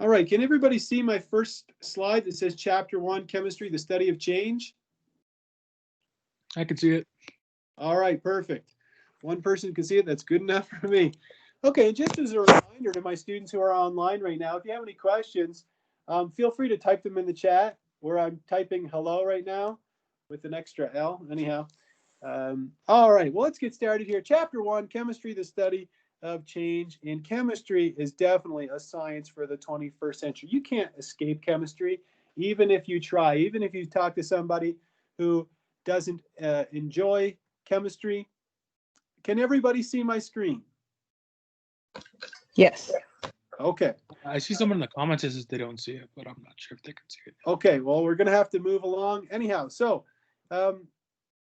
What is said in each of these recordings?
All right, can everybody see my first slide that says Chapter 1, Chemistry, the Study of Change? I can see it. All right, perfect. One person can see it. That's good enough for me. Okay, just as a reminder to my students who are online right now, if you have any questions, feel free to type them in the chat where I'm typing hello right now with an extra L. Anyhow. All right, well, let's get started here. Chapter 1, Chemistry, the Study of Change. And chemistry is definitely a science for the 21st century. You can't escape chemistry, even if you try, even if you talk to somebody who doesn't enjoy chemistry. Can everybody see my screen? Yes. Okay. I see someone in the comments says they don't see it, but I'm not sure if they can see it. Okay, well, we're going to have to move along. Anyhow, so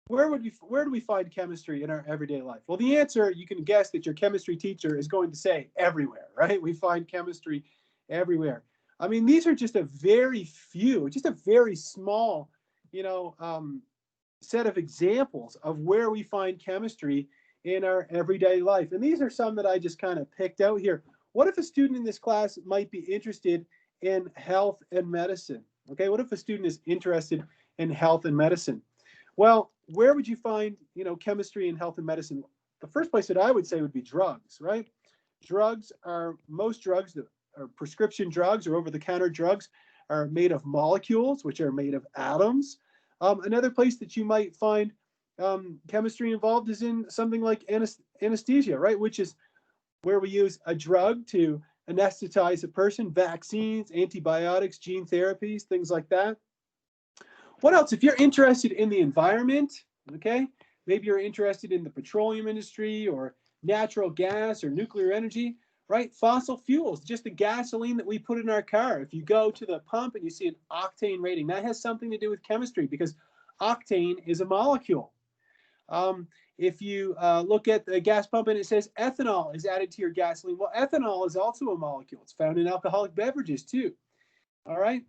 where do we find chemistry in our everyday life? Well, the answer, you can guess that your chemistry teacher is going to say everywhere, right? We find chemistry everywhere. I mean, these are just a very small, set of examples of where we find chemistry in our everyday life. And these are some that I just kind of picked out here. What if a student in this class might be interested in health and medicine? Okay, what if a student is interested in health and medicine? Well, where would you find, chemistry in health and medicine? The first place that I would say would be drugs, right? Most drugs that are prescription drugs or over-the-counter drugs are made of molecules, which are made of atoms. Another place that you might find chemistry involved is in something like anesthesia, right? Which is where we use a drug to anesthetize a person, vaccines, antibiotics, gene therapies, things like that. What else? If you're interested in the environment, okay, maybe you're interested in the petroleum industry or natural gas or nuclear energy, right? Fossil fuels, just the gasoline that we put in our car. If you go to the pump and you see an octane rating, that has something to do with chemistry because octane is a molecule. If you look at the gas pump and it says ethanol is added to your gasoline, well, ethanol is also a molecule. It's found in alcoholic beverages too. All right.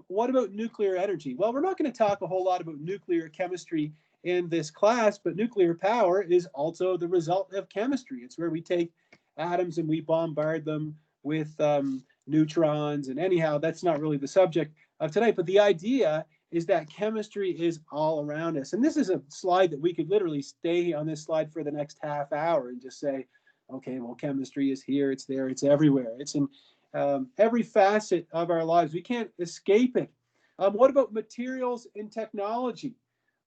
What about nuclear energy? Well, we're not going to talk a whole lot about nuclear chemistry in this class, but nuclear power is also the result of chemistry. It's where we take atoms and we bombard them with neutrons. And anyhow, that's not really the subject of tonight. But the idea is that chemistry is all around us. And this is a slide that we could literally stay on this slide for the next half hour and just say, okay, well, chemistry is here, it's there, it's everywhere. It's in every facet of our lives. We can't escape it. What about materials and technology?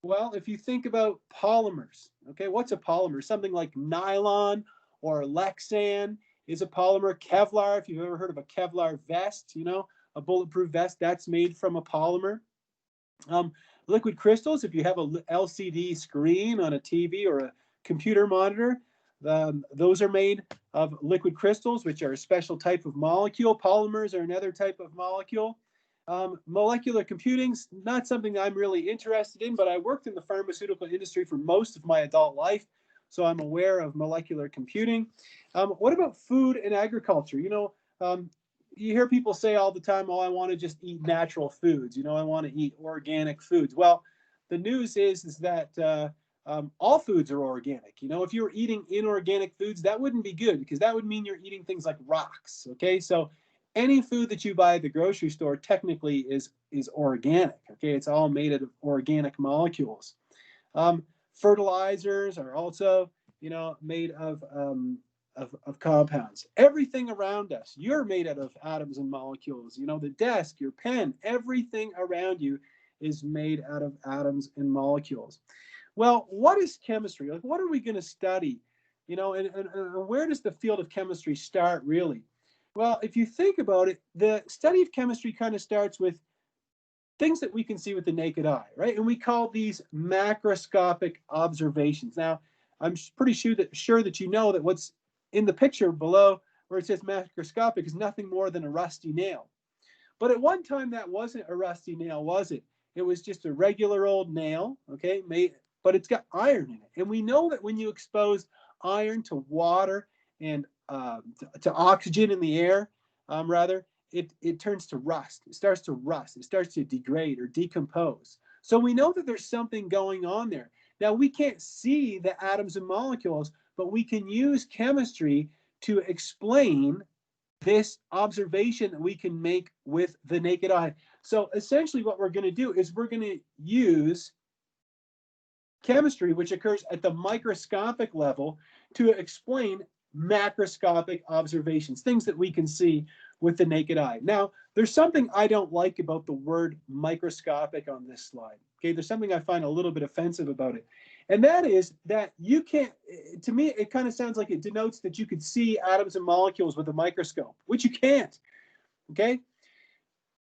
Well, if you think about polymers, okay, what's a polymer? Something like nylon or Lexan is a polymer. Kevlar, if you've ever heard of a Kevlar vest, a bulletproof vest, that's made from a polymer. Liquid crystals, if you have a LCD screen on a TV or a computer monitor, those are made of liquid crystals, which are a special type of molecule. Polymers are another type of molecule. Molecular computing's not something I'm really interested in, but I worked in the pharmaceutical industry for most of my adult life, so I'm aware of molecular computing. What about food and agriculture? You hear people say all the time, oh, I want to just eat natural foods. I want to eat organic foods. Well, the news is that all foods are organic. If you were eating inorganic foods, that wouldn't be good because that would mean you're eating things like rocks. Okay, so any food that you buy at the grocery store technically is organic. Okay, it's all made out of organic molecules. Fertilizers are also made of compounds. Everything around us, you're made out of atoms and molecules. The desk, your pen, everything around you is made out of atoms and molecules. Well, what is chemistry? Like, what are we going to study? And where does the field of chemistry start, really? Well, if you think about it, the study of chemistry kind of starts with things that we can see with the naked eye, right? And we call these macroscopic observations. Now, I'm pretty sure that you know that what's in the picture below where it says macroscopic is nothing more than a rusty nail. But at one time, that wasn't a rusty nail, was it? It was just a regular old nail, okay, but it's got iron in it. And we know that when you expose iron to water and to oxygen in the air, it turns to rust. It starts to rust. It starts to degrade or decompose. So we know that there's something going on there. Now, we can't see the atoms and molecules, but we can use chemistry to explain this observation that we can make with the naked eye. So essentially what we're going to do is we're going to use chemistry, which occurs at the microscopic level, to explain macroscopic observations, things that we can see with the naked eye. Now, there's something I don't like about the word microscopic on this slide. Okay, there's something I find a little bit offensive about it. And that is that you can't, to me, it kind of sounds like it denotes that you could see atoms and molecules with a microscope, which you can't. Okay,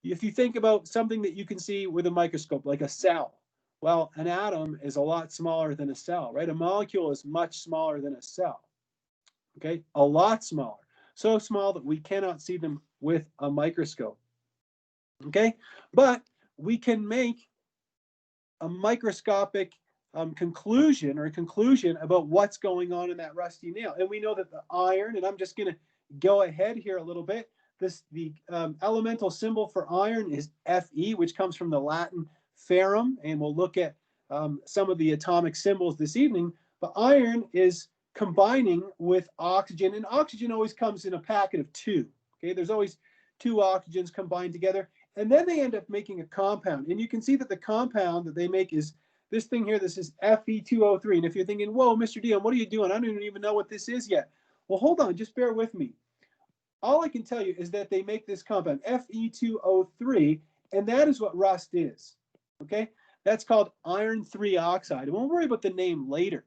if you think about something that you can see with a microscope, like a cell, well, an atom is a lot smaller than a cell, right? A molecule is much smaller than a cell, okay? A lot smaller. So small that we cannot see them with a microscope, okay? But we can make a microscopic conclusion about what's going on in that rusty nail. And we know that the iron, and I'm just going to go ahead here a little bit, the elemental symbol for iron is Fe, which comes from the Latin ferrum, and we'll look at some of the atomic symbols this evening. But iron is combining with oxygen, and oxygen always comes in a packet of two. Okay, there's always two oxygens combined together, and then they end up making a compound. And you can see that the compound that they make is this thing here. This is Fe2O3. And if you're thinking, whoa, Mr. Dion, what are you doing? I don't even know what this is yet. Well, hold on, just bear with me. All I can tell you is that they make this compound, Fe2O3, and that is what rust is, okay? That's called iron 3 oxide. And we'll worry about the name later.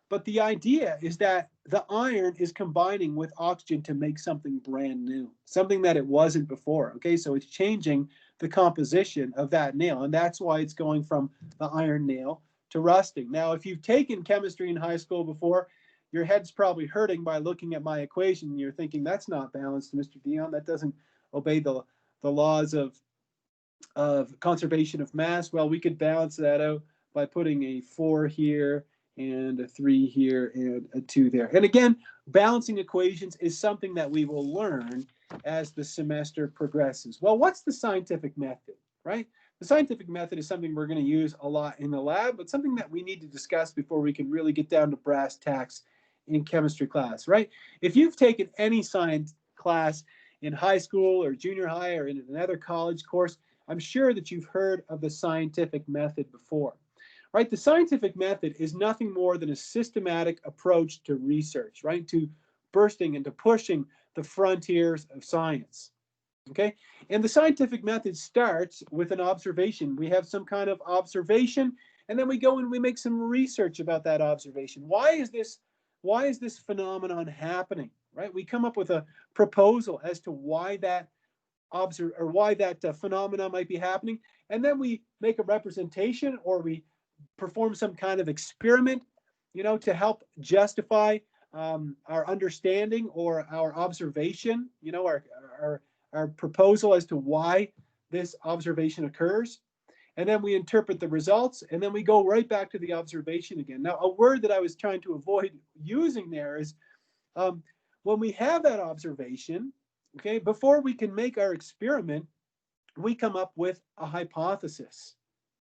But the idea is that the iron is combining with oxygen to make something brand new, something that it wasn't before, okay? So it's changing the composition of that nail, and that's why it's going from the iron nail to rusting. Now, if you've taken chemistry in high school before, your head's probably hurting by looking at my equation, and you're thinking, that's not balanced, Mr. Dion. That doesn't obey the laws of conservation of mass. Well, we could balance that out by putting a 4 here and a 3 here and a 2 there. And again, balancing equations is something that we will learn as the semester progresses. Well, what's the scientific method, right? The scientific method is something we're going to use a lot in the lab, but something that we need to discuss before we can really get down to brass tacks in chemistry class, right? If you've taken any science class in high school or junior high or in another college course, I'm sure that you've heard of the scientific method before, right? The scientific method is nothing more than a systematic approach to research, right? To bursting and to pushing the frontiers of science, okay? And the scientific method starts with an observation. We have some kind of observation, and then we go and we make some research about that observation. Why is this phenomenon happening, right? We come up with a proposal as to why that phenomenon might be happening, and then we make a representation or we perform some kind of experiment, to help justify our understanding or our observation, our proposal as to why this observation occurs. And then we interpret the results, and then we go right back to the observation again. Now, a word that I was trying to avoid using there is when we have that observation, okay, before we can make our experiment, we come up with a hypothesis,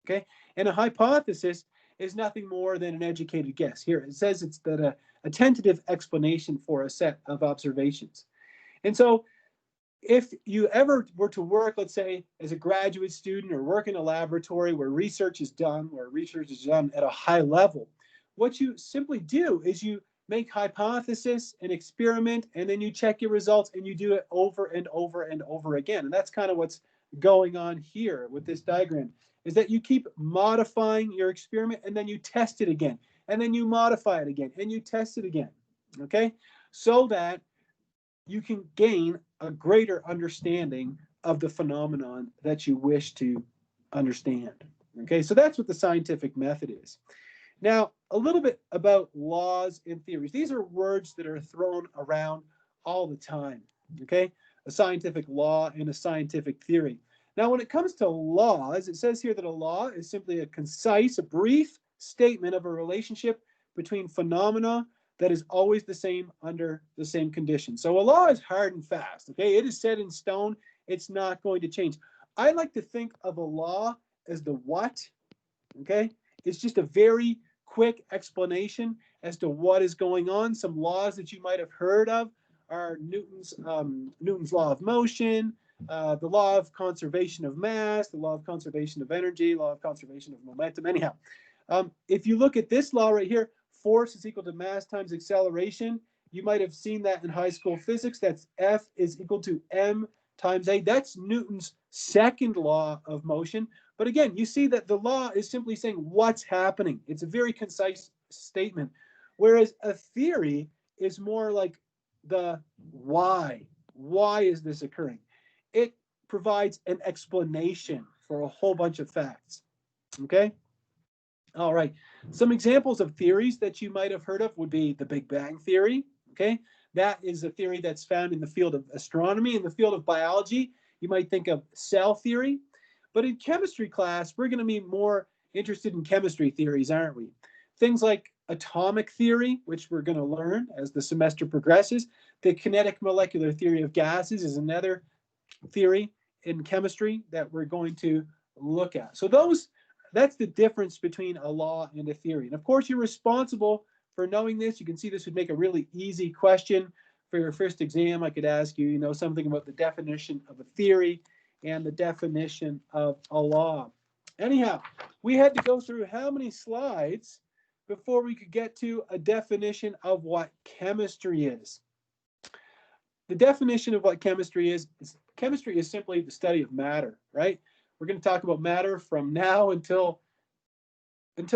okay? And a hypothesis is nothing more than an educated guess. Here, it says it's that a tentative explanation for a set of observations. And so if you ever were to work, let's say, as a graduate student or work in a laboratory where research is done at a high level, what you simply do is you make hypothesis and experiment, and then you check your results and you do it over and over and over again. And that's kind of what's going on here with this diagram, is that you keep modifying your experiment and then you test it again, and then you modify it again and you test it again, okay? So that you can gain a greater understanding of the phenomenon that you wish to understand. Okay, so that's what the scientific method is. Now, a little bit about laws and theories. These are words that are thrown around all the time. Okay, a scientific law and a scientific theory. Now, when it comes to laws, it says here that a law is simply a concise, a brief statement of a relationship between phenomena that is always the same under the same conditions. So a law is hard and fast, okay? It is set in stone. It's not going to change. I like to think of a law as the what, okay? It's just a very quick explanation as to what is going on. Some laws that you might have heard of are Newton's law of motion, the law of conservation of mass, the law of conservation of energy, law of conservation of momentum. Anyhow, if you look at this law right here, force is equal to mass times acceleration. You might have seen that in high school physics. That's F is equal to M times A. That's Newton's second law of motion. But again, you see that the law is simply saying what's happening. It's a very concise statement. Whereas a theory is more like the why. Why is this occurring? It provides an explanation for a whole bunch of facts. Okay? All right. Some examples of theories that you might have heard of would be the Big Bang theory. Okay? That is a theory that's found in the field of astronomy. In the field of biology, you might think of cell theory. But in chemistry class, we're going to be more interested in chemistry theories, aren't we? Things like atomic theory, which we're going to learn as the semester progresses. The kinetic molecular theory of gases is another theory in chemistry that we're going to look at. So that's the difference between a law and a theory. And of course, you're responsible for knowing this. You can see this would make a really easy question for your first exam. I could ask you, something about the definition of a theory and the definition of a law. Anyhow, we had to go through how many slides before we could get to a definition of what chemistry is. The definition of what chemistry is simply the study of matter, right? We're going to talk about matter from now until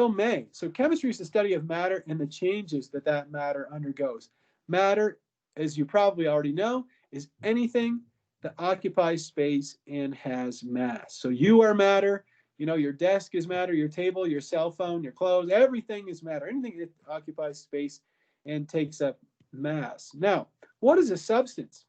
May. So chemistry is the study of matter and the changes that matter undergoes. Matter, as you probably already know, is anything that occupies space and has mass. So you are matter, your desk is matter, your table, your cell phone, your clothes, everything is matter. Anything that occupies space and takes up mass. Now, what is a substance?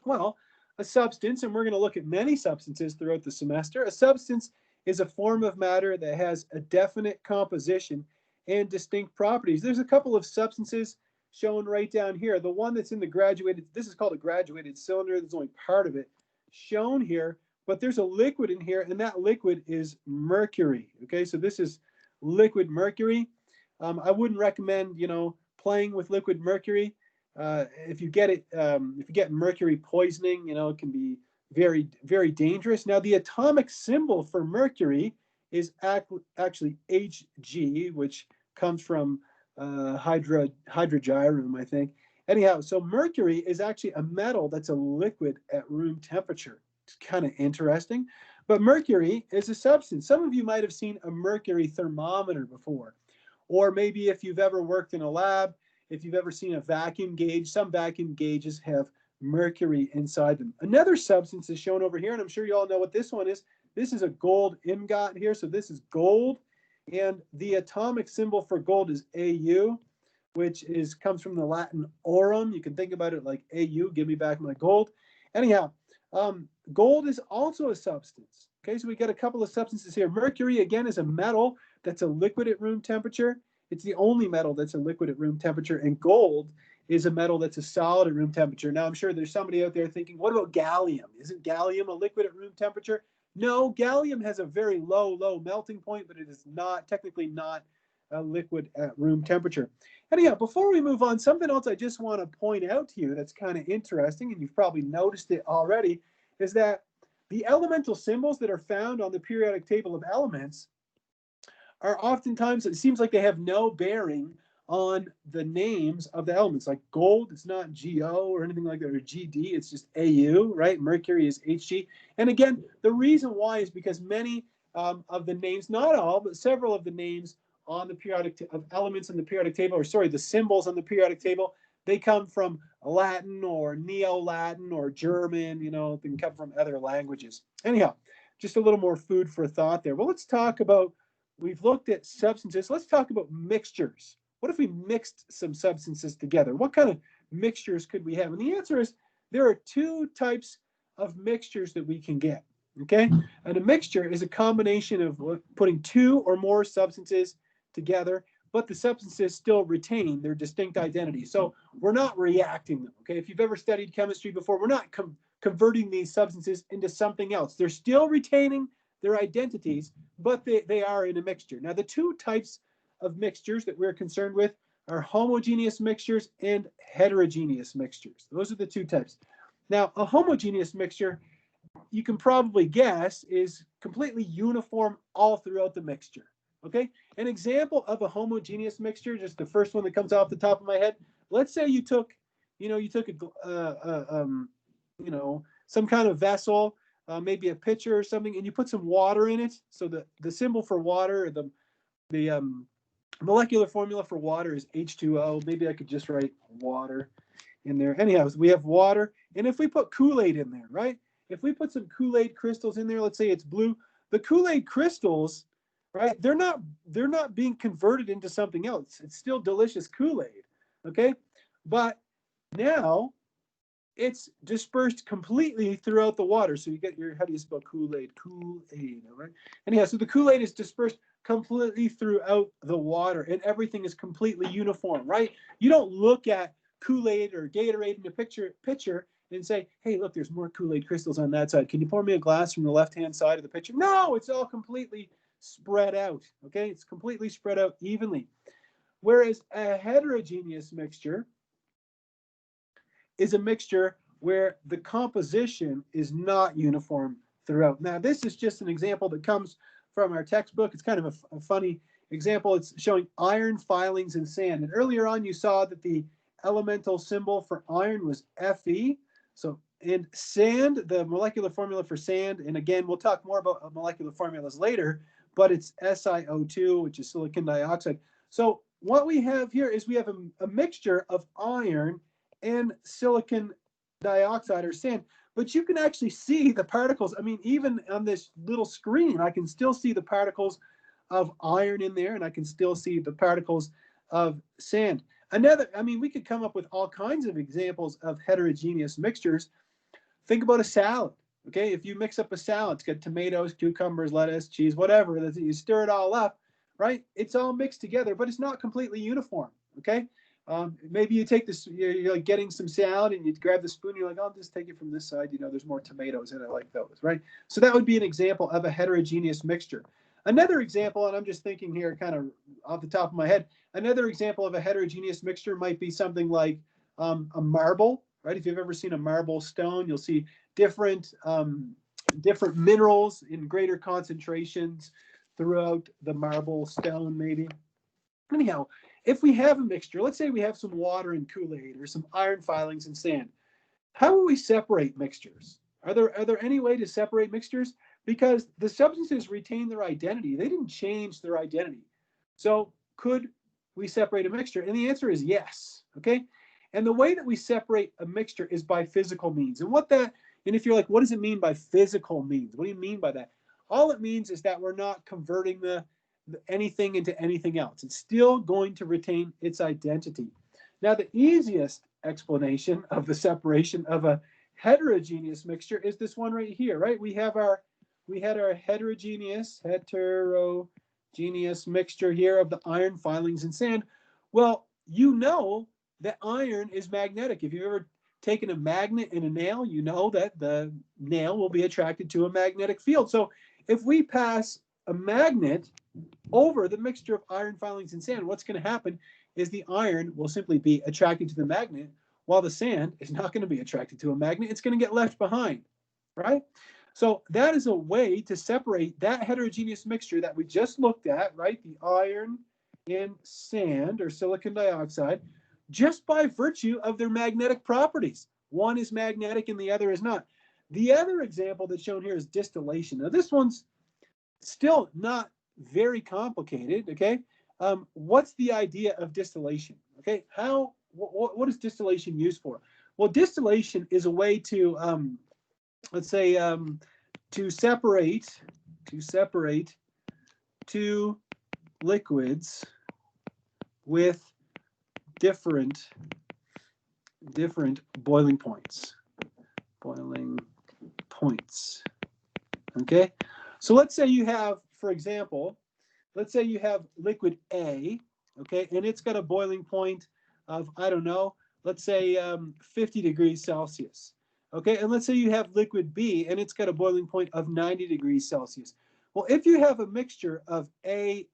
Well, a substance, and we're going to look at many substances throughout the semester. A substance is a form of matter that has a definite composition and distinct properties. There's a couple of substances shown right down here. The one that's in the graduated, this is called a graduated cylinder. There's only part of it shown here, but there's a liquid in here, and that liquid is mercury. Okay, so this is liquid mercury. I wouldn't recommend, playing with liquid mercury. If you get mercury poisoning, it can be very, very dangerous. Now, the atomic symbol for mercury is actually Hg, which comes from hydrogyrum, I think. Anyhow, so mercury is actually a metal that's a liquid at room temperature. It's kind of interesting. But mercury is a substance. Some of you might have seen a mercury thermometer before. Or maybe if you've ever worked in a lab, if you've ever seen a vacuum gauge, some vacuum gauges have mercury inside them. Another substance is shown over here, and I'm sure you all know what this one is. This is a gold ingot here, so this is gold. And the atomic symbol for gold is Au, which comes from the Latin aurum. You can think about it like Au, give me back my gold. Anyhow, gold is also a substance. Okay, so we got a couple of substances here. Mercury, again, is a metal that's a liquid at room temperature. It's the only metal that's a liquid at room temperature, and gold is a metal that's a solid at room temperature. Now, I'm sure there's somebody out there thinking, what about gallium? Isn't gallium a liquid at room temperature? No, gallium has a very low melting point, but it is technically not a liquid at room temperature. Anyhow, before we move on, something else I just want to point out to you that's kind of interesting, and you've probably noticed it already, is that the elemental symbols that are found on the periodic table of elements are oftentimes, it seems like they have no bearing on the names of the elements. Like gold, it's not Go or anything like that, or Gd, it's just Au, right? Mercury is Hg. And again, the reason why is because many of the names, not all, but several of the names on the periodic of elements in the periodic table, or sorry, the symbols on the periodic table, they come from Latin or Neo-Latin or German, they can come from other languages. Anyhow, just a little more food for thought there. Well, let's talk about, we've looked at substances. Let's talk about mixtures. What if we mixed some substances together? What kind of mixtures could we have? And the answer is there are two types of mixtures that we can get, okay? And a mixture is a combination of putting two or more substances together, but the substances still retain their distinct identity. So we're not reacting them, okay? If you've ever studied chemistry before, we're not converting these substances into something else. They're still retaining their identities, but they are in a mixture. Now, the two types of mixtures that we're concerned with are homogeneous mixtures and heterogeneous mixtures. Those are the two types. Now, a homogeneous mixture, you can probably guess, is completely uniform all throughout the mixture. Okay, an example of a homogeneous mixture, just the first one that comes off the top of my head. Let's say you took, some kind of vessel, maybe a pitcher or something, and you put some water in it. So the symbol for water, the molecular formula for water is H2O. Maybe I could just write water in there. Anyhow, we have water, and if we put Kool-Aid in there, right? If we put some Kool-Aid crystals in there, let's say it's blue, the Kool-Aid crystals, right? They're not being converted into something else. It's still delicious Kool-Aid, okay? But now it's dispersed completely throughout the water. So you get your, how do you spell Kool-Aid? Kool-Aid, all right? Anyhow, so the Kool-Aid is dispersed completely throughout the water, and everything is completely uniform, right? You don't look at Kool-Aid or Gatorade in a pitcher and say, hey, look, there's more Kool-Aid crystals on that side. Can you pour me a glass from the left-hand side of the pitcher? No, it's all completely spread out, okay? It's completely spread out evenly. Whereas a heterogeneous mixture is a mixture where the composition is not uniform throughout. Now, this is just an example that comes from our textbook. It's kind of a funny example. It's showing iron filings in sand. And earlier on, you saw that the elemental symbol for iron was Fe. So in sand, the molecular formula for sand, and again, we'll talk more about molecular formulas later, but it's SiO2, which is silicon dioxide. So what we have here is we have a mixture of iron and silicon dioxide or sand, but you can actually see the particles. I mean, even on this little screen, I can still see the particles of iron in there, and I can still see the particles of sand. We could come up with all kinds of examples of heterogeneous mixtures. Think about a salad, okay? If you mix up a salad, it's got tomatoes, cucumbers, lettuce, cheese, whatever, you stir it all up, right? It's all mixed together, but it's not completely uniform, okay? Maybe you take this, you're like getting some salad and you grab the spoon, you're like, I'll just take it from this side, there's more tomatoes in it, like those, right? So that would be an example of a heterogeneous mixture. Another example, and I'm just thinking here kind of off the top of my head, another example of a heterogeneous mixture might be something like a marble, right? If you've ever seen a marble stone, you'll see different minerals in greater concentrations throughout the marble stone, maybe. Anyhow, if we have a mixture, let's say we have some water and Kool-Aid or some iron filings and sand, how will we separate mixtures? Are there any way to separate mixtures? Because the substances retain their identity. They didn't change their identity. So could we separate a mixture? And the answer is yes, okay? And the way that we separate a mixture is by physical means. And if you're like, what does it mean by physical means? What do you mean by that? All it means is that we're not converting anything into anything else. It's still going to retain its identity. Now, the easiest explanation of the separation of a heterogeneous mixture is this one right here, right? We had our heterogeneous mixture here of the iron filings and sand. Well, you know that iron is magnetic. If you've ever taken a magnet and a nail, you know that the nail will be attracted to a magnetic field. So if we pass a magnet over the mixture of iron filings and sand, what's going to happen is the iron will simply be attracted to the magnet, while the sand is not going to be attracted to a magnet. It's going to get left behind, right? So that is a way to separate that heterogeneous mixture that we just looked at, right? The iron and sand or silicon dioxide, just by virtue of their magnetic properties. One is magnetic and the other is not. The other example that's shown here is distillation. Now this one's still not very complicated, okay? What's the idea of distillation, okay? What is distillation used for? Well, distillation is a way to, let's say, to separate two liquids with different boiling points. Okay? So let's say you have, for example, let's say you have liquid A, okay, and it's got a boiling point of, I don't know, let's say 50 degrees Celsius. Okay, and let's say you have liquid B and it's got a boiling point of 90 degrees Celsius. Well, if you have a mixture of A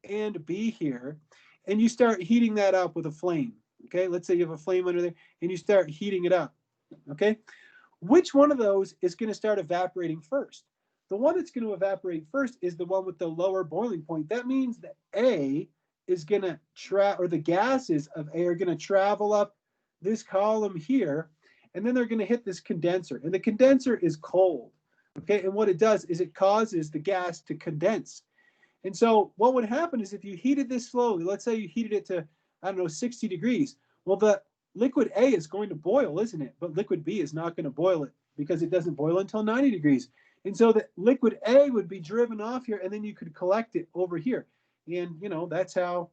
and B here, and you start heating that up with a flame. Okay, let's say you have a flame under there and you start heating it up. Okay, which one of those is going to start evaporating first? The one that's going to evaporate first is the one with the lower boiling point. That means that A is going to or the gases of A are going to travel up this column here, and then they're going to hit this condenser, and the condenser is cold. Okay, and what it does is it causes the gas to condense. And so what would happen is if you heated this slowly, let's say you heated it to, I don't know, 60 degrees. Well, the liquid A is going to boil, isn't it? But liquid B is not going to boil it because it doesn't boil until 90 degrees. And so the liquid A would be driven off here, and then you could collect it over here. And, that's how,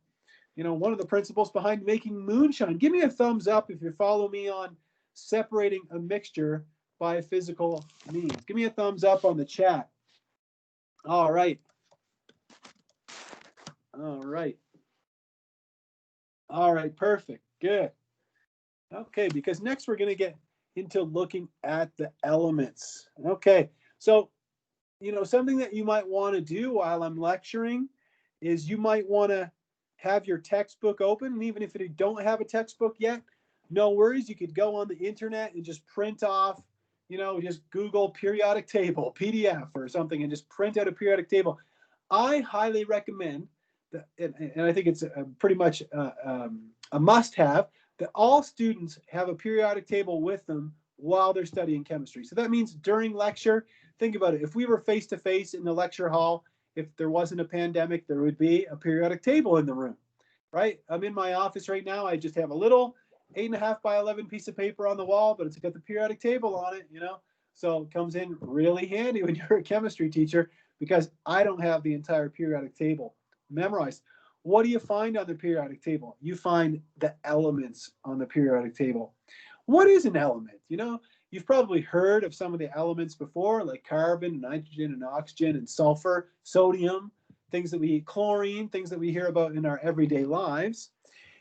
one of the principles behind making moonshine. Give me a thumbs up if you follow me on separating a mixture by physical means. Give me a thumbs up on the chat. All right. All right. All right, perfect. Good. Okay, because next we're going to get into looking at the elements. Okay, so, something that you might want to do while I'm lecturing is you might want to have your textbook open. And even if you don't have a textbook yet, no worries. You could go on the internet and just print off, just Google periodic table, PDF or something, and just print out a periodic table. I highly recommend that, and I think it's pretty much a must-have, that all students have a periodic table with them while they're studying chemistry. So that means during lecture, think about it. If we were face-to-face in the lecture hall, if there wasn't a pandemic, there would be a periodic table in the room, right? I'm in my office right now. I just have a little 8.5 by 11 piece of paper on the wall, but it's got the periodic table on it, So it comes in really handy when you're a chemistry teacher because I don't have the entire periodic table memorized. What do you find on the periodic table? You find the elements on the periodic table. What is an element? You've probably heard of some of the elements before, like carbon, nitrogen, and oxygen, and sulfur, sodium, things that we eat, chlorine, things that we hear about in our everyday lives.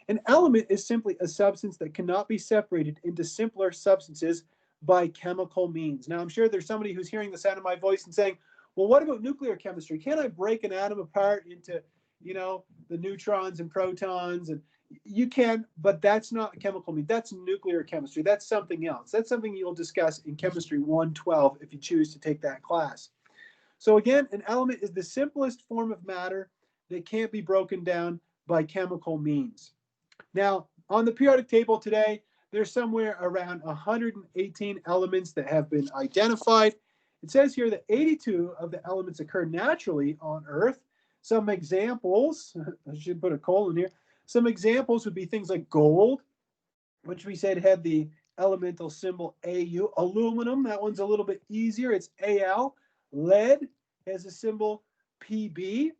An element is simply a substance that cannot be separated into simpler substances by chemical means. Now, I'm sure there's somebody who's hearing the sound of my voice and saying, well, what about nuclear chemistry? Can't I break an atom apart into, the neutrons and protons? And you can, but that's not chemical means. That's nuclear chemistry. That's something else. That's something you'll discuss in Chemistry 112 if you choose to take that class. So again, an element is the simplest form of matter that can't be broken down by chemical means. Now, on the periodic table today, there's somewhere around 118 elements that have been identified. It says here that 82 of the elements occur naturally on Earth. Some examples, I should put a colon here. Some examples would be things like gold, which we said had the elemental symbol AU. Aluminum, that one's a little bit easier. It's AL. Lead has a symbol PB.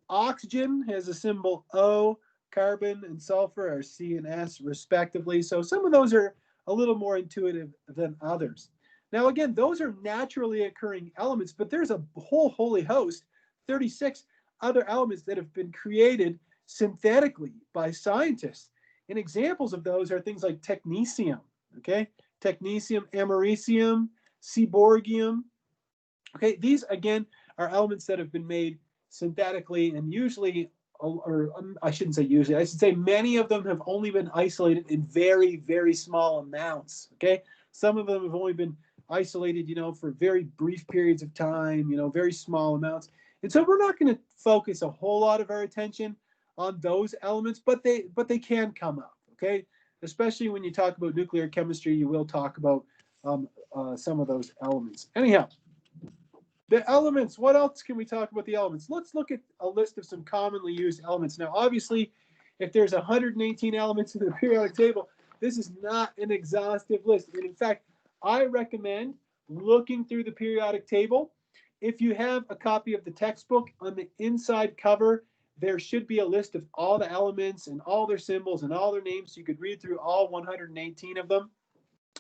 Oxygen has a symbol O. Carbon and sulfur are C and S respectively. So some of those are a little more intuitive than others. Now, again, those are naturally occurring elements, but there's a whole holy host, 36 other elements that have been created synthetically by scientists. And examples of those are things like technetium, okay? Technetium, americium, seaborgium. Okay, these again are elements that have been made synthetically and usually, or I shouldn't say usually, I should say many of them have only been isolated in very, very small amounts, okay? Some of them have only been isolated, for very brief periods of time, very small amounts. And so we're not going to focus a whole lot of our attention on those elements, but they can come up, okay? Especially when you talk about nuclear chemistry, you will talk about some of those elements. Anyhow, the elements, what else can we talk about the elements? Let's look at a list of some commonly used elements. Now, obviously, if there's 118 elements in the periodic table, this is not an exhaustive list. And in fact, I recommend looking through the periodic table. If you have a copy of the textbook, on the inside cover, there should be a list of all the elements and all their symbols and all their names, so you could read through all 118 of them.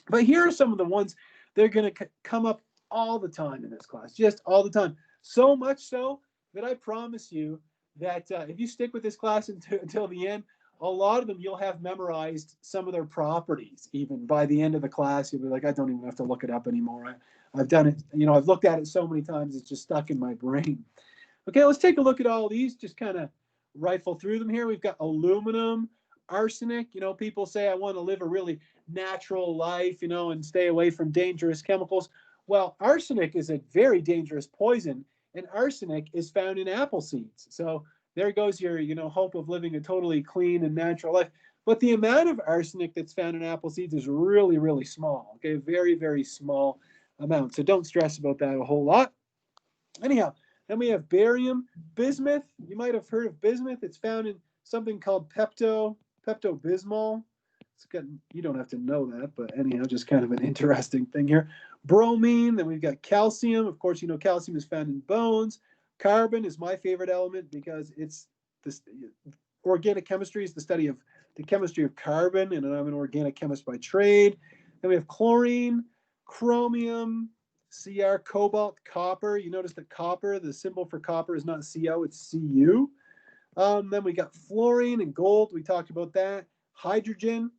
But here are some of the ones that are going to come up all the time in this class, just all the time. So much so that I promise you that if you stick with this class until the end, a lot of them you'll have memorized some of their properties. Even by the end of the class, you'll be like, I don't even have to look it up anymore. I've done it, I've looked at it so many times, it's just stuck in my brain. Okay, let's take a look at all these, just kind of rifle through them here. We've got aluminum, arsenic. You know, people say I want to live a really natural life, you know, and stay away from dangerous chemicals. Well, arsenic is a very dangerous poison, and arsenic is found in apple seeds. So there goes your, you know, hope of living a totally clean and natural life. But the amount of arsenic that's found in apple seeds is really, really small. Okay, very, very small amount. So don't stress about that a whole lot. Anyhow, then we have barium, bismuth. You might have heard of bismuth. It's found in something called Pepto-Bismol. It's got, you don't have to know that, but anyhow, just kind of an interesting thing here. Bromine, then we've got calcium. Of course, you know calcium is found in bones. Carbon is my favorite element because it's this organic chemistry is the study of the chemistry of carbon, and I'm an organic chemist by trade. Then we have chlorine, chromium, Cr, cobalt, copper. You notice that copper, the symbol for copper is not Co, it's Cu. Then we got fluorine and gold. We talked about that. Hydrogen,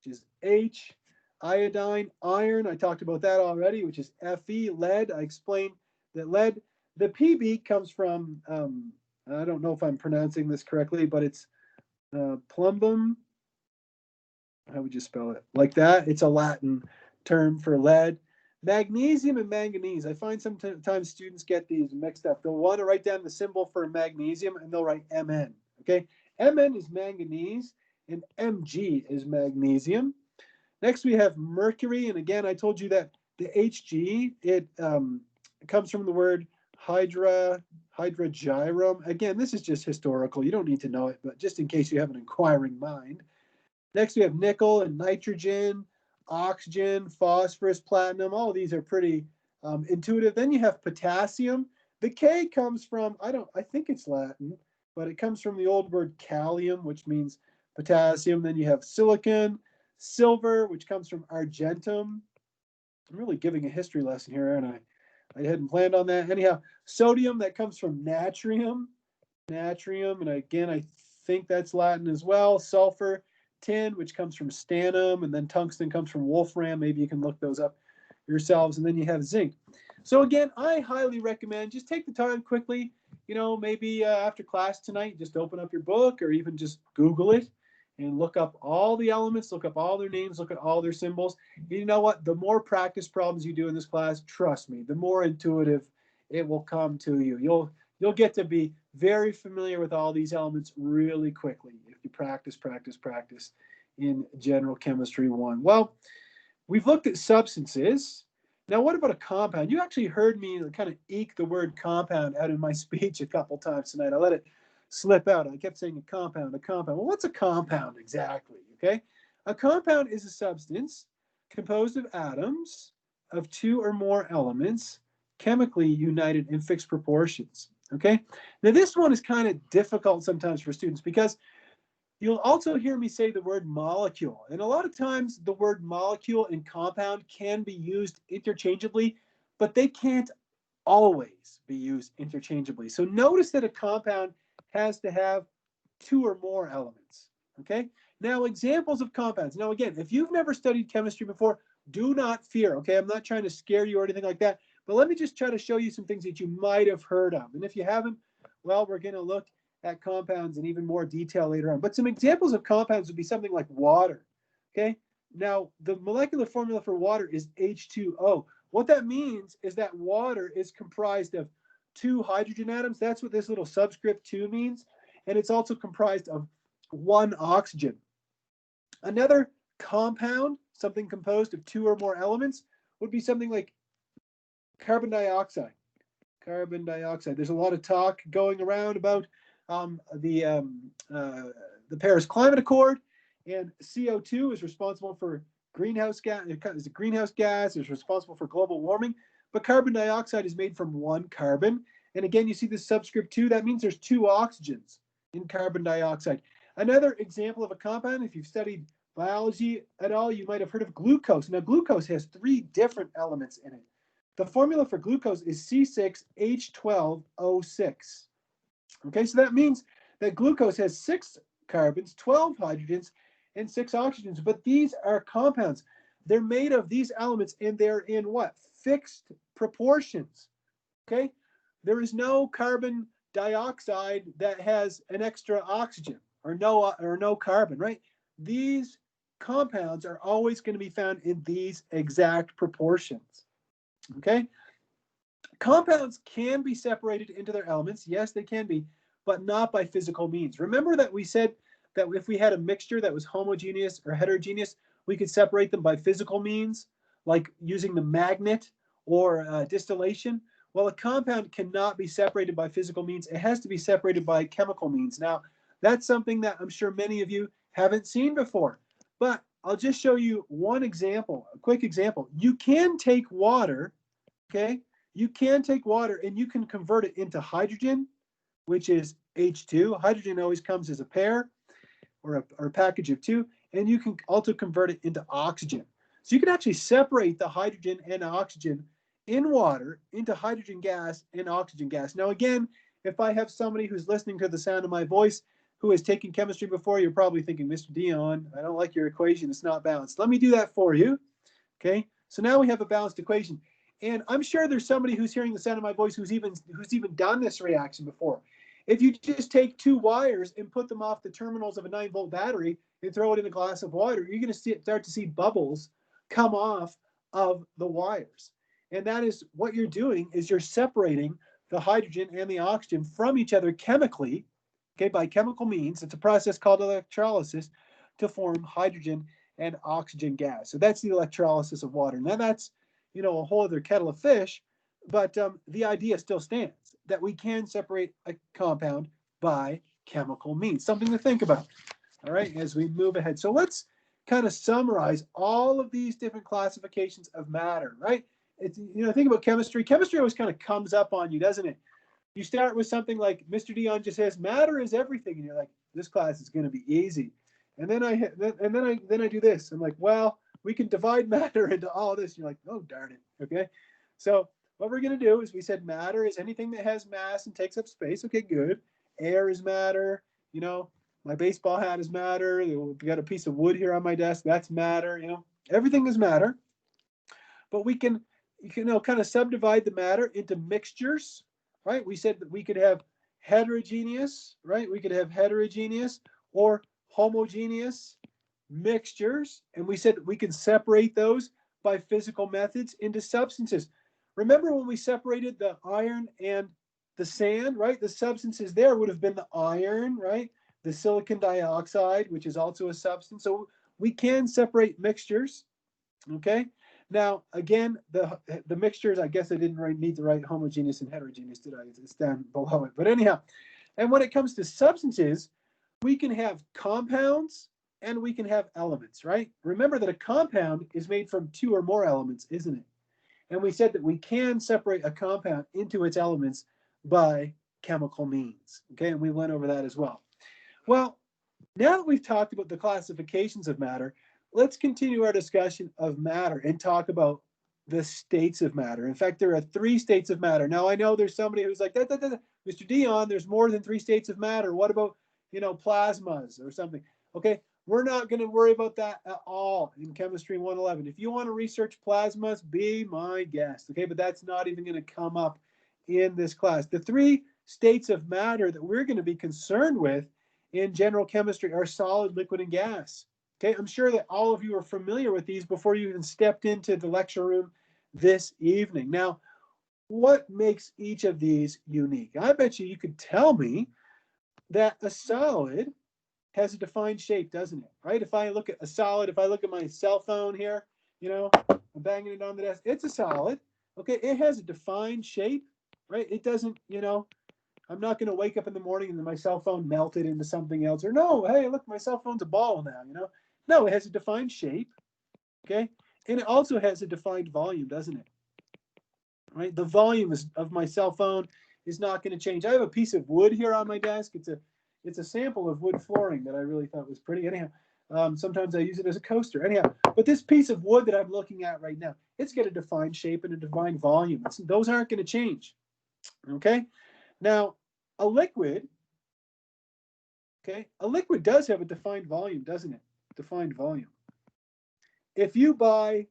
which is H. Iodine, iron. I talked about that already, which is Fe. Lead. I explained that lead. The Pb comes from, I don't know if I'm pronouncing this correctly, but it's plumbum. How would you spell it? Like that. It's a Latin term for lead. Magnesium and manganese. I find sometimes students get these mixed up. They'll want to write down the symbol for magnesium and they'll write Mn. Okay, Mn is manganese and Mg is magnesium. Next we have mercury, and again I told you that the Hg it comes from the word hydragyrum. Again, this is just historical. You don't need to know it, but just in case you have an inquiring mind. Next we have nickel and nitrogen, oxygen, phosphorus, platinum. All of these are pretty intuitive. Then you have potassium. The K comes from, I think it's Latin, but it comes from the old word kalium, which means potassium. Then you have silicon, silver, which comes from argentum. I'm really giving a history lesson here, aren't I? I hadn't planned on that. Anyhow, sodium, that comes from natrium. Natrium, and again, I think that's Latin as well. Sulfur, tin, which comes from stannum, and then tungsten comes from wolfram. Maybe you can look those up yourselves. And then you have zinc. So again, I highly recommend just take the time quickly, you know, maybe after class tonight, just open up your book or even just Google it and look up all the elements, look up all their names, look at all their symbols. You know what? The more practice problems you do in this class, trust me, the more intuitive it will come to you. You'll get to be very familiar with all these elements really quickly if you practice in General Chemistry 1. Well, we've looked at substances. Now, what about a compound? You actually heard me kind of eke the word compound out in my speech a couple times tonight. I let it slip out. I kept saying a compound, a compound. Well, what's a compound exactly? Okay. A compound is a substance composed of atoms of two or more elements chemically united in fixed proportions. Okay. Now, this one is kind of difficult sometimes for students because you'll also hear me say the word molecule. And a lot of times the word molecule and compound can be used interchangeably, but they can't always be used interchangeably. So notice that a compound has to have two or more elements. Okay. Now, examples of compounds. Now, again, if you've never studied chemistry before, do not fear. Okay. I'm not trying to scare you or anything like that, but let me just try to show you some things that you might have heard of. And if you haven't, well, we're going to look at compounds in even more detail later on. But some examples of compounds would be something like water. Okay. Now, the molecular formula for water is H2O. What that means is that water is comprised of two hydrogen atoms. That's what this little subscript 2 means. And it's also comprised of one oxygen. Another compound, something composed of two or more elements, would be something like carbon dioxide. Carbon dioxide. There's a lot of talk going around about the Paris Climate Accord, and CO2 is responsible for greenhouse gas. It's a greenhouse gas. It's responsible for global warming. But carbon dioxide is made from one carbon. And again, you see this subscript 2. That means there's two oxygens in carbon dioxide. Another example of a compound, if you've studied biology at all, you might have heard of glucose. Now, glucose has 3 different elements in it. The formula for glucose is C6H12O6. Okay, so that means that glucose has 6 carbons, 12 hydrogens, and 6 oxygens. But these are compounds. They're made of these elements, and they're in what? Fixed proportions. Okay, there is no carbon dioxide that has an extra oxygen or no carbon, right? These compounds are always going to be found in these exact proportions. Okay? Compounds can be separated into their elements. Yes, they can be, but not by physical means. Remember that we said that if we had a mixture that was homogeneous or heterogeneous, we could separate them by physical means, like using the magnet or distillation. Well, a compound cannot be separated by physical means. It has to be separated by chemical means. Now, that's something that I'm sure many of you haven't seen before, but I'll just show you one example, a quick example. You can take water, okay? You can take water and you can convert it into hydrogen, which is H2. Hydrogen always comes as a pair or a package of two, and you can also convert it into oxygen. So you can actually separate the hydrogen and oxygen in water into hydrogen gas and oxygen gas. Now, again, if I have somebody who's listening to the sound of my voice who has taken chemistry before, you're probably thinking, Mr. Dion, I don't like your equation. It's not balanced. Let me do that for you. Okay, so now we have a balanced equation. And I'm sure there's somebody who's hearing the sound of my voice who's even done this reaction before. If you just take two wires and put them off the terminals of a 9-volt battery and throw it in a glass of water, you're going to start to see bubbles come off of the wires. And that is what you're doing, is you're separating the hydrogen and the oxygen from each other chemically, okay, by chemical means. It's a process called electrolysis to form hydrogen and oxygen gas. So that's the electrolysis of water. Now that's, a whole other kettle of fish, but the idea still stands that we can separate a compound by chemical means. Something to think about, all right, as we move ahead. So let's kind of summarize all of these different classifications of matter, right? It's, think about chemistry. Chemistry always kind of comes up on you, doesn't it? You start with something like Mr. Dion just says, matter is everything. And you're like, this class is going to be easy. And then I do this. I'm like, well, we can divide matter into all this. You're like, oh, darn it. Okay. So what we're going to do is we said matter is anything that has mass and takes up space. Okay, good. Air is matter. My baseball hat is matter. We got a piece of wood here on my desk. That's matter. Everything is matter. But we can, kind of subdivide the matter into mixtures, right? We said that we could have heterogeneous, right? We could have heterogeneous or homogeneous mixtures, and we said that we can separate those by physical methods into substances. Remember when we separated the iron and the sand, right? The substances there would have been the iron, right? The silicon dioxide, which is also a substance. So we can separate mixtures, okay? Now, again, the mixtures, I guess I didn't need to write homogeneous and heterogeneous, did I? It's down below it. But anyhow, and when it comes to substances, we can have compounds and we can have elements, right? Remember that a compound is made from two or more elements, isn't it? And we said that we can separate a compound into its elements by chemical means, okay? And we went over that as well. Well, now that we've talked about the classifications of matter, let's continue our discussion of matter and talk about the states of matter. In fact, there are 3 states of matter. Now, I know there's somebody who's like, Mr. Dion, there's more than 3 states of matter. What about, plasmas or something? Okay, we're not going to worry about that at all in Chemistry 111. If you want to research plasmas, be my guest, okay? But that's not even going to come up in this class. The 3 states of matter that we're going to be concerned with in general chemistry are solid, liquid, and gas. Okay, I'm sure that all of you are familiar with these before you even stepped into the lecture room this evening. Now, what makes each of these unique? I bet you could tell me that a solid has a defined shape, doesn't it? Right? If I look at a solid, if I look at my cell phone here, I'm banging it on the desk, it's a solid. Okay, it has a defined shape, right? It doesn't, I'm not going to wake up in the morning and then my cell phone melted into something else. Or no, hey, look, my cell phone's a ball now, No, it has a defined shape, okay? And it also has a defined volume, doesn't it? Right? The volume of my cell phone is not going to change. I have a piece of wood here on my desk. It's a sample of wood flooring that I really thought was pretty. Anyhow, sometimes I use it as a coaster. Anyhow, but this piece of wood that I'm looking at right now, it's got a defined shape and a defined volume. Those aren't going to change, okay? Now, a liquid, okay, a liquid does have a defined volume, doesn't it? Defined volume. If you buy,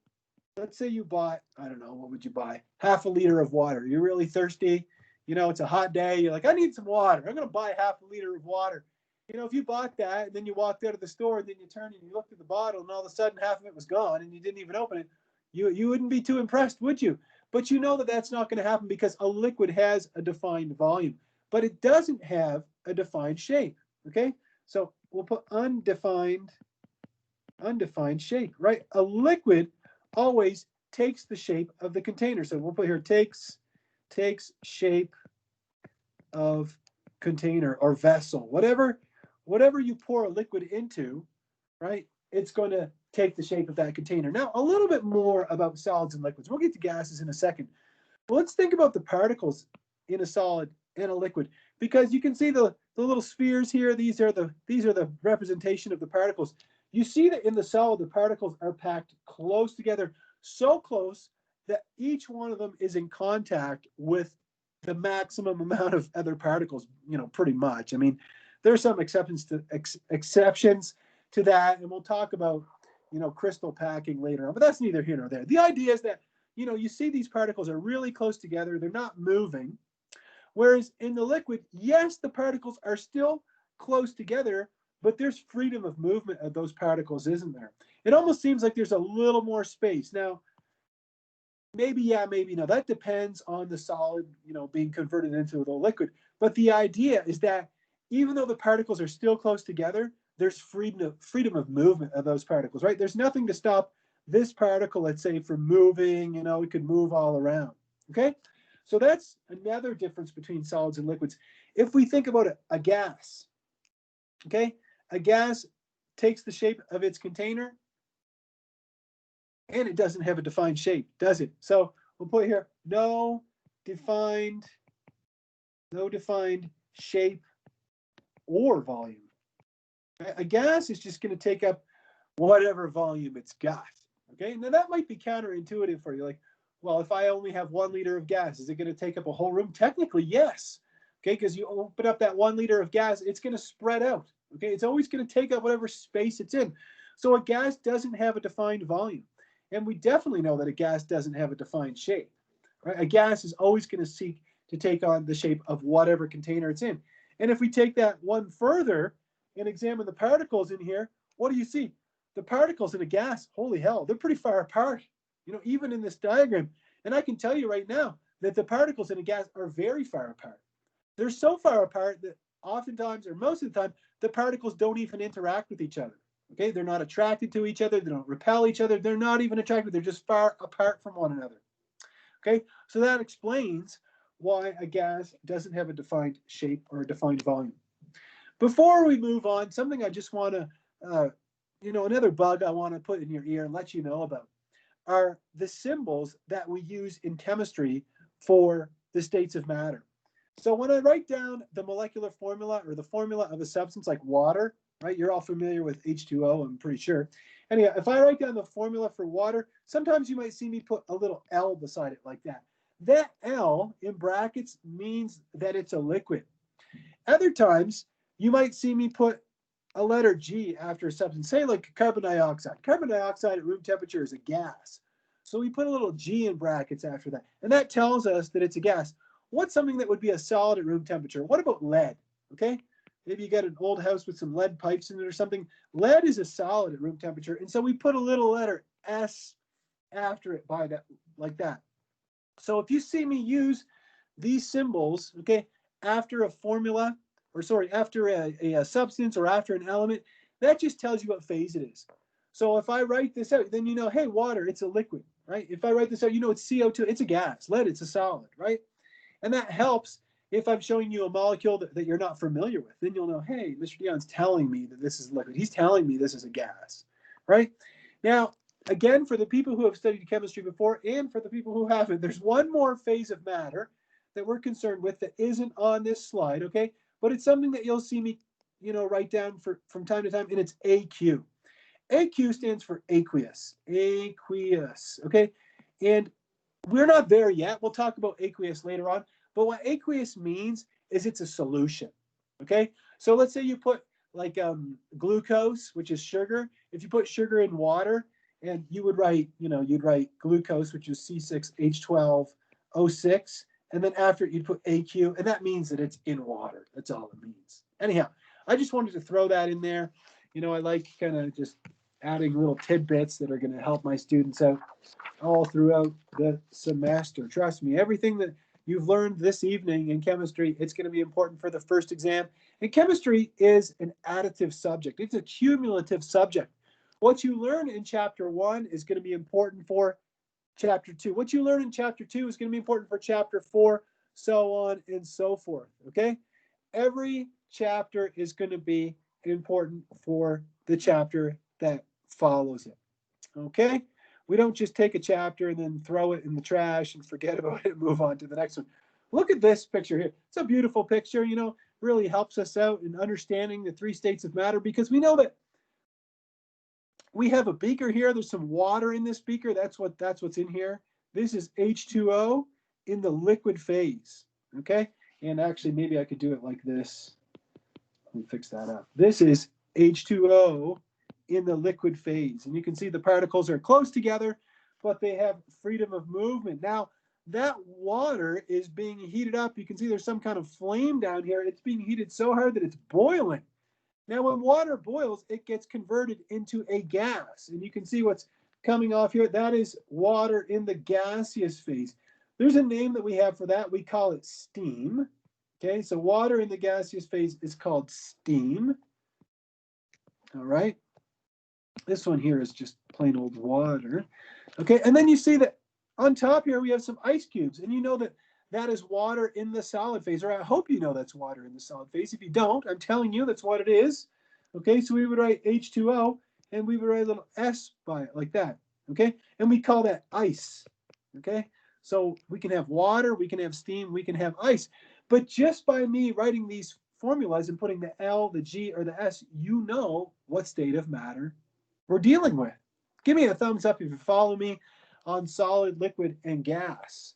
let's say you bought, I don't know, what would you buy? Half a liter of water. You're really thirsty. You know, it's a hot day. You're like, I need some water. I'm going to buy half a liter of water. You know, if you bought that and then you walked out of the store and then you turned and you looked at the bottle and all of a sudden half of it was gone and you didn't even open it, you wouldn't be too impressed, would you? But you know that that's not going to happen because a liquid has a defined volume, but it doesn't have a defined shape. Okay, so we'll put undefined shape, right? A liquid always takes the shape of the container. So we'll put here takes shape of container or vessel, whatever you pour a liquid into, right? It's going to take the shape of that container. Now, a little bit more about solids and liquids. We'll get to gases in a second. But let's think about the particles in a solid and a liquid, because you can see the little spheres here. These are the representation of the particles. You see that in the solid, the particles are packed close together, so close that each one of them is in contact with the maximum amount of other particles, you know, pretty much. I mean, there are some exceptions to that, and we'll talk about, you know, crystal packing later on, but that's neither here nor there. The idea is that, you know, you see these particles are really close together. They're not moving. Whereas in the liquid, yes, the particles are still close together, but there's freedom of movement of those particles, isn't there? It almost seems like there's a little more space. Now, maybe yeah, maybe no. That depends on the solid, you know, being converted into the liquid. But the idea is that even though the particles are still close together, there's freedom of movement of those particles, right? There's nothing to stop this particle, let's say, from moving. You know, it could move all around. Okay, so that's another difference between solids and liquids. If we think about a gas, okay, a gas takes the shape of its container, and it doesn't have a defined shape, does it? So we'll put here no defined shape or volume. A gas is just going to take up whatever volume it's got. Okay, now that might be counterintuitive for you. Like, well, if I only have 1 liter of gas, is it going to take up a whole room? Technically, yes. Okay, because you open up that 1 liter of gas, it's going to spread out. Okay, it's always going to take up whatever space it's in. So a gas doesn't have a defined volume. And we definitely know that a gas doesn't have a defined shape. Right? A gas is always going to seek to take on the shape of whatever container it's in. And if we take that one further and examine the particles in here, what do you see? The particles in a gas, holy hell, they're pretty far apart, you know, even in this diagram. And I can tell you right now that the particles in a gas are very far apart. They're so far apart that oftentimes, or most of the time, the particles don't even interact with each other. Okay, they're not attracted to each other. They don't repel each other. They're not even attracted. They're just far apart from one another. Okay, so that explains why a gas doesn't have a defined shape or a defined volume. Before we move on, something I just want to, you know, another bug I want to put in your ear and let you know about are the symbols that we use in chemistry for the states of matter. So when I write down the molecular formula or the formula of a substance like water, right? You're all familiar with H2O, I'm pretty sure. Anyhow, if I write down the formula for water, sometimes you might see me put a little L beside it like that. That L in brackets means that it's a liquid. Other times, you might see me put a letter G after a substance, say like carbon dioxide. Carbon dioxide at room temperature is a gas. So we put a little G in brackets after that. And that tells us that it's a gas. What's something that would be a solid at room temperature? What about lead? Okay, maybe you got an old house with some lead pipes in it or something. Lead is a solid at room temperature. And so we put a little letter S after it by that, like that. So if you see me use these symbols, okay, after a formula, or sorry, after a substance or after an element, that just tells you what phase it is. So if I write this out, then you know, hey, water, it's a liquid, right? If I write this out, you know it's CO2, it's a gas. Lead, it's a solid, right? And that helps if I'm showing you a molecule that you're not familiar with. Then you'll know, hey, Mr. Dion's telling me that this is liquid. He's telling me this is a gas, right? Now, again, for the people who have studied chemistry before and for the people who haven't, there's one more phase of matter that we're concerned with that isn't on this slide, okay? But it's something that you'll see me, you know, write down from time to time, and it's AQ. AQ stands for aqueous. Aqueous, okay? And we're not there yet. We'll talk about aqueous later on. But what aqueous means is it's a solution, okay? So let's say you put like glucose, which is sugar. If you put sugar in water, and you would write, you know, you'd write glucose, which is C6H12O6, And then after it, you'd put AQ, and that means that it's in water. That's all it means. Anyhow, I just wanted to throw that in there. You know, I like kind of just adding little tidbits that are going to help my students out all throughout the semester. Trust me, everything that you've learned this evening in chemistry, it's going to be important for the first exam. And chemistry is an additive subject. It's a cumulative subject. What you learn in chapter 1 is going to be important for chapter 2. What you learn in chapter 2 is going to be important for chapter 4, so on and so forth. Okay? Every chapter is going to be important for the chapter that follows it. Okay? We don't just take a chapter and then throw it in the trash and forget about it and move on to the next one. Look at this picture here. It's a beautiful picture, you know, really helps us out in understanding the 3 states of matter, because we know that we have a beaker here. There's some water in this beaker. That's what's in here. This is H2O in the liquid phase. Okay? And actually, maybe I could do it like this. Let me fix that up. This is H2O in the liquid phase. And you can see the particles are close together, but they have freedom of movement. Now, that water is being heated up. You can see there's some kind of flame down here. It's being heated so hard that it's boiling. Now, when water boils, it gets converted into a gas. And you can see what's coming off here. That is water in the gaseous phase. There's a name that we have for that. We call it steam. Okay, so water in the gaseous phase is called steam. All right. This one here is just plain old water. Okay, and then you see that on top here we have some ice cubes, and you know that that is water in the solid phase, or I hope you know that's water in the solid phase. If you don't, I'm telling you that's what it is. Okay, so we would write H2O, and we would write a little S by it like that. Okay, and we call that ice. Okay, so we can have water, we can have steam, we can have ice. But just by me writing these formulas and putting the L, the G, or the S, you know what state of matter we're dealing with. Give me a thumbs up if you follow me on solid, liquid, and gas.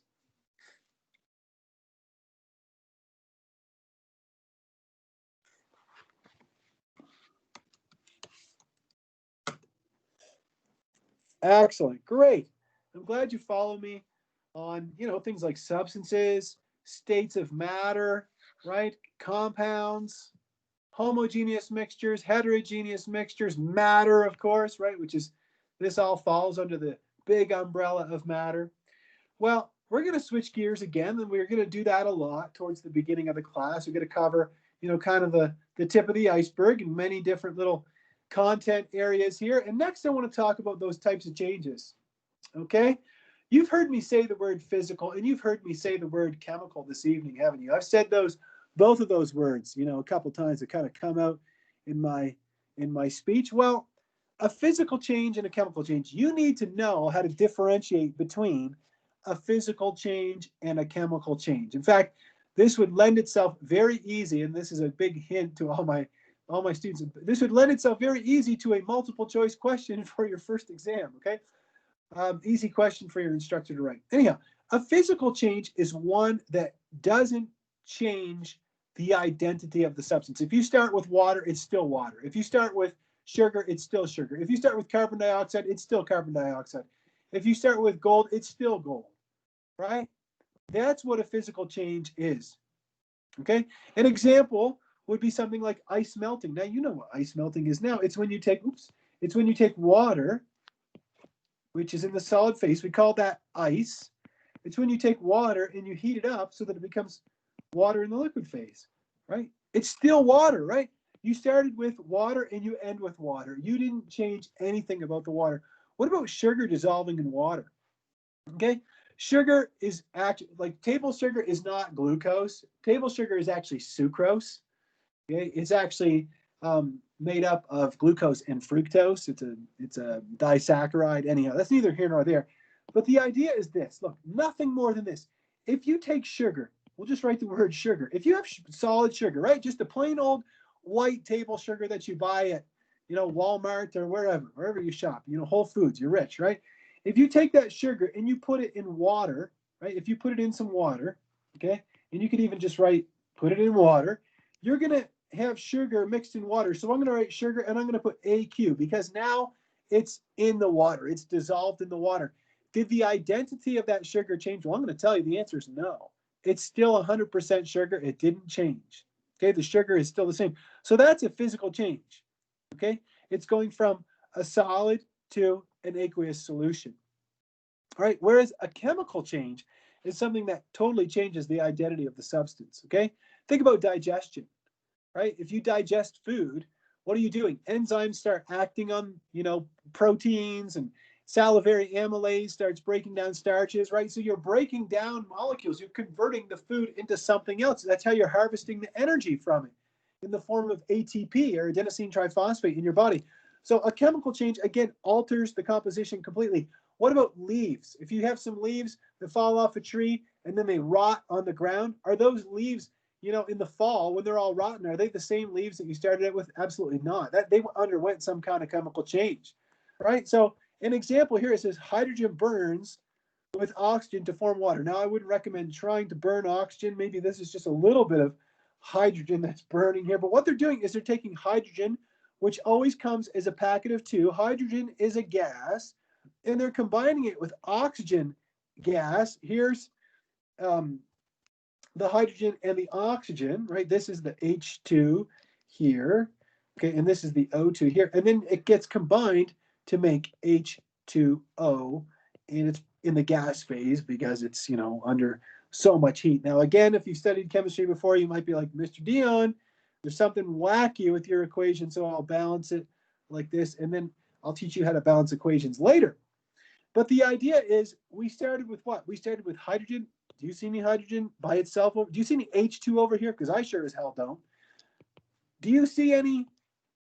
Excellent. Great. I'm glad you follow me on, you know, things like substances, states of matter, right? Compounds, homogeneous mixtures, heterogeneous mixtures, matter, of course, right? Which is, this all falls under the big umbrella of matter. Well, we're going to switch gears again, and we're going to do that a lot towards the beginning of the class. We're going to cover, you know, kind of the tip of the iceberg and many different little content areas here. And next, I want to talk about those types of changes. Okay? You've heard me say the word physical, and you've heard me say the word chemical this evening, haven't you? I've said both of those words, you know, a couple times that kind of come out in my speech. Well, a physical change and a chemical change, you need to know how to differentiate between a physical change and a chemical change. In fact, this would lend itself very easy, and this is a big hint to all my students. This would lend itself very easy to a multiple choice question for your first exam. Okay, easy question for your instructor to write. Anyhow, a physical change is one that doesn't change the identity of the substance. If you start with water, it's still water. If you start with sugar, it's still sugar. If you start with carbon dioxide, it's still carbon dioxide. If you start with gold, it's still gold, right? That's what a physical change is. Okay, an example would be something like ice melting. Now, you know what ice melting is now. It's when you take, it's when you take water, which is in the solid phase. We call that ice. It's when you take water and you heat it up so that it becomes water in the liquid phase, right? It's still water, right? You started with water and you end with water. You didn't change anything about the water. What about sugar dissolving in water? Okay, sugar is actually, like, table sugar is not glucose. Table sugar is actually sucrose. Okay, it's actually made up of glucose and fructose. It's a disaccharide. Anyhow, that's neither here nor there. But the idea is this. Look, nothing more than this. If you take sugar, we'll just write the word sugar. If you have solid sugar, right, just a plain old white table sugar that you buy at, you know, Walmart or wherever you shop, you know, Whole Foods, you're rich, right? If you take that sugar and you put it in water, right? If you put it in some water, okay, and you could even just write, put it in water, you're going to have sugar mixed in water. So I'm going to write sugar and I'm going to put AQ because now it's in the water. It's dissolved in the water. Did the identity of that sugar change? Well, I'm going to tell you the answer is no. it's still 100% sugar. It didn't change. Okay, the sugar is still the same. So that's a physical change. Okay, it's going from a solid to an aqueous solution. All right, whereas a chemical change is something that totally changes the identity of the substance. Okay, think about digestion, right? If you digest food, what are you doing? Enzymes start acting on, proteins, and salivary amylase starts breaking down starches, right? So you're breaking down molecules. You're converting the food into something else. That's how you're harvesting the energy from it in the form of ATP, or adenosine triphosphate, in your body. So a chemical change, again, alters the composition completely. What about leaves? If you have some leaves that fall off a tree and then they rot on the ground, are those leaves, in the fall when they're all rotten, are they the same leaves that you started it with? Absolutely not. That they underwent some kind of chemical change, right? So an example here, it says hydrogen burns with oxygen to form water. Now, I wouldn't recommend trying to burn oxygen. Maybe this is just a little bit of hydrogen that's burning here. But what they're doing is they're taking hydrogen, which always comes as a packet of two. Hydrogen is a gas, and they're combining it with oxygen gas. Here's the hydrogen and the oxygen, right? This is the H2 here, okay, and this is the O2 here, and then it gets combined to make H2O, and it's in the gas phase because it's, under so much heat. Now, again, if you studied chemistry before, you might be like, Mr. Dion, there's something wacky with your equation, so I'll balance it like this, and then I'll teach you how to balance equations later. But the idea is, we started with what? We started with hydrogen. Do you see any hydrogen by itself? Do you see any H2 over here? Because I sure as hell don't. Do you see any,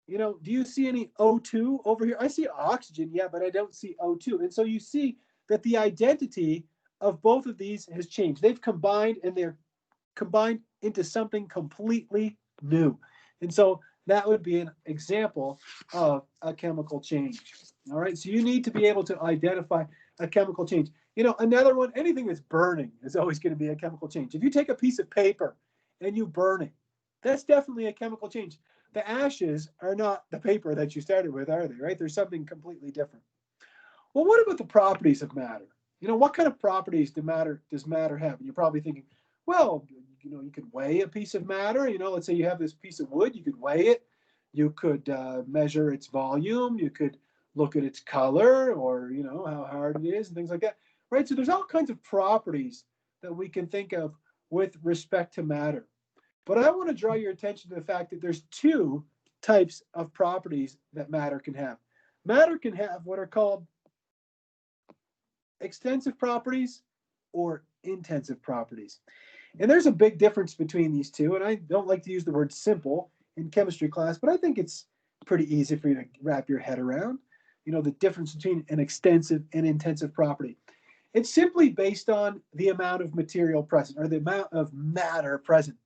do you see any O2 over here? I see oxygen, yeah, but I don't see O2. And so you see that the identity of both of these has changed. They've combined, and they're combined into something completely new. And so that would be an example of a chemical change. All right, so you need to be able to identify a chemical change. Another one, anything that's burning is always going to be a chemical change. If you take a piece of paper and you burn it, that's definitely a chemical change. The ashes are not the paper that you started with, are they, right? There's something completely different. Well, what about the properties of matter? What kind of properties does matter have? And you're probably thinking, well, you could weigh a piece of matter. Let's say you have this piece of wood, you could weigh it. You could measure its volume. You could look at its color, or, how hard it is and things like that, right? So there's all kinds of properties that we can think of with respect to matter. But I want to draw your attention to the fact that there's two types of properties that matter can have. Matter can have what are called extensive properties or intensive properties. And there's a big difference between these two. And I don't like to use the word simple in chemistry class, but I think it's pretty easy for you to wrap your head around, the difference between an extensive and intensive property. It's simply based on the amount of material present, or the amount of matter present.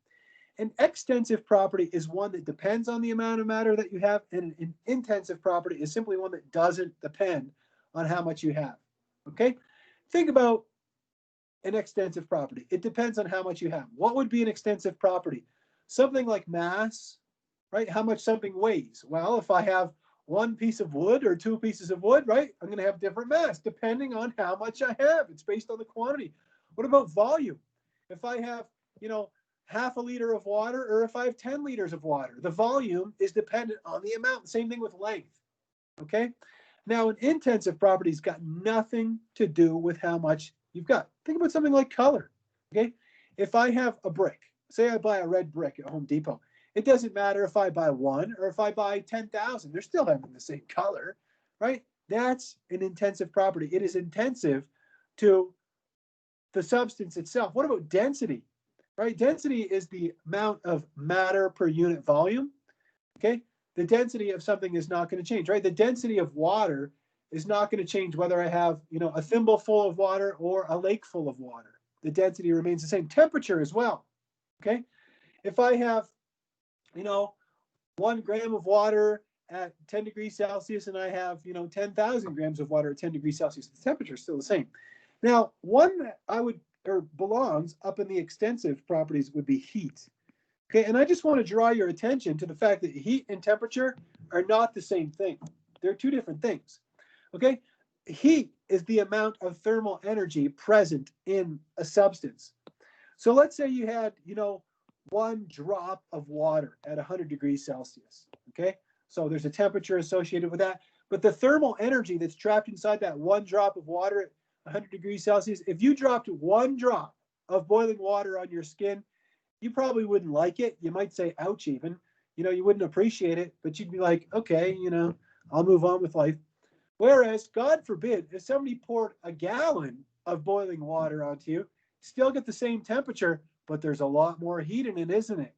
An extensive property is one that depends on the amount of matter that you have, and an intensive property is simply one that doesn't depend on how much you have. Okay? Think about an extensive property. It depends on how much you have. What would be an extensive property? Something like mass, right? How much something weighs. Well, if I have one piece of wood or two pieces of wood, right, I'm going to have different mass depending on how much I have. It's based on the quantity. What about volume? If I have, half a liter of water, or if I have 10 liters of water, the volume is dependent on the amount. Same thing with length. Okay? Now, an intensive property's got nothing to do with how much you've got. Think about something like color. Okay? If I have a brick, say I buy a red brick at Home Depot, it doesn't matter if I buy one or if I buy 10,000. They're still having the same color, right? That's an intensive property. It is intensive to the substance itself. What about density? Right? Density is the amount of matter per unit volume. Okay? The density of something is not going to change, right? The density of water is not going to change whether I have, a thimble full of water or a lake full of water. The density remains the same. Temperature as well. Okay? If I have, 1 gram of water at 10 degrees Celsius and I have, 10,000 grams of water at 10 degrees Celsius, the temperature is still the same. Now, one that belongs up in the extensive properties would be heat. Okay, and I just want to draw your attention to the fact that heat and temperature are not the same thing. They're two different things. Okay, heat is the amount of thermal energy present in a substance. So let's say you had, one drop of water at 100 degrees Celsius. Okay. So there's a temperature associated with that. But the thermal energy that's trapped inside that one drop of water at 100 degrees Celsius, if you dropped one drop of boiling water on your skin, you probably wouldn't like it. You might say, ouch, even. You wouldn't appreciate it, but you'd be like, okay, I'll move on with life. Whereas, God forbid, if somebody poured a gallon of boiling water onto you, still get the same temperature, but there's a lot more heat in it, isn't it?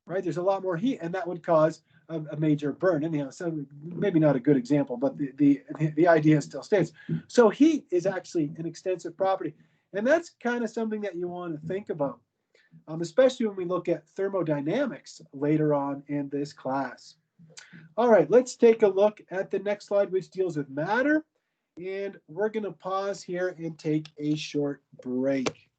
Right? There's a lot more heat, and that would cause a major burn. Anyhow, so maybe not a good example, but the idea still stands. So heat is actually an extensive property, and that's kind of something that you want to think about, especially when we look at thermodynamics later on in this class. All right, let's take a look at the next slide, which deals with matter. And we're going to pause here and take a short break.